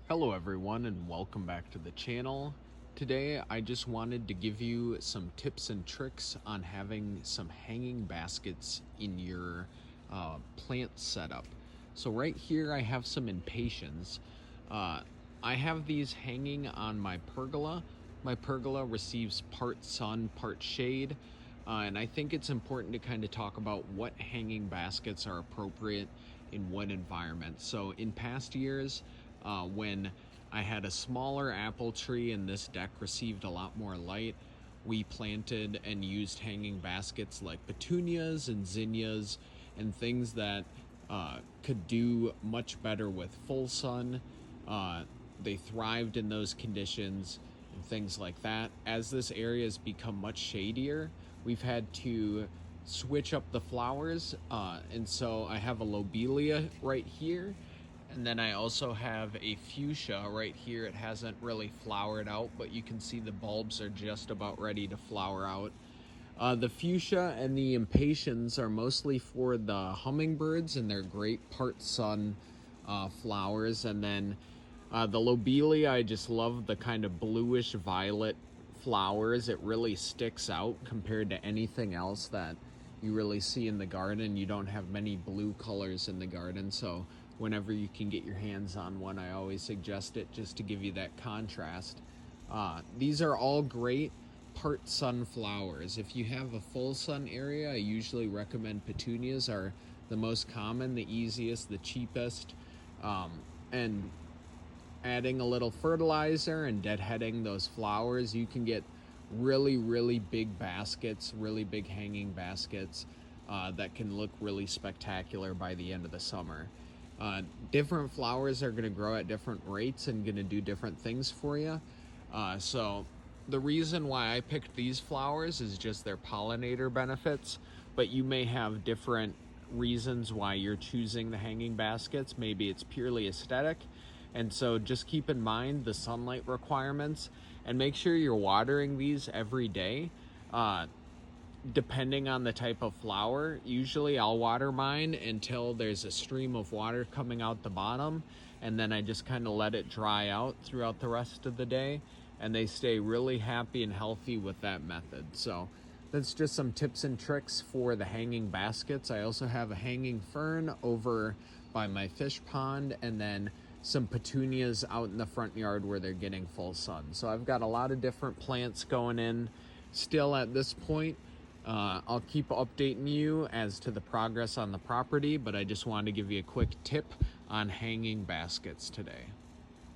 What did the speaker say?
Hello everyone and welcome back to the channel. Today I just wanted to give you some tips and tricks on having some hanging baskets in your plant setup. So right here I have some impatiens. I have these hanging on my pergola. My pergola receives part sun, part shade. And I think it's important to kind of talk about what hanging baskets are appropriate in what environment. So in past years, when I had a smaller apple tree and this deck received a lot more light, we planted and used hanging baskets like petunias and zinnias and things that could do much better with full sun. They thrived in those conditions and things like that. As this area has become much shadier, we've had to switch up the flowers. And so I have a lobelia right here. And then I also have a fuchsia right here. It hasn't really flowered out, but you can see the bulbs are just about ready to flower out. The fuchsia and the impatiens are mostly for the hummingbirds, and they're great part sun flowers. And then the lobelia, I just love the kind of bluish violet flowers. It really sticks out compared to anything else that you really see in the garden. You don't have many blue colors in the garden, so whenever you can get your hands on one, I always suggest it just to give you that contrast. These are all great part sun flowers. If you have a full sun area, I usually recommend petunias are the most common, the easiest, the cheapest. And adding a little fertilizer and deadheading those flowers, you can get really big baskets, really big hanging baskets that can look really spectacular by the end of the summer. Different flowers are going to grow at different rates and going to do different things for you. So the reason why I picked these flowers is just their pollinator benefits, but you may have different reasons why you're choosing the hanging baskets. Maybe it's purely aesthetic. And so just keep in mind the sunlight requirements and make sure you're watering these every day. Depending on the type of flower, usually I'll water mine until there's a stream of water coming out the bottom, and then I just kind of let it dry out throughout the rest of the day, and they stay really happy and healthy with that method. So that's just some tips and tricks for the hanging baskets. I also have a hanging fern over by my fish pond, and then some petunias out in the front yard where they're getting full sun. So I've got a lot of different plants going in still at this point. I'll keep updating you as to the progress on the property, but I just wanted to give you a quick tip on hanging baskets today.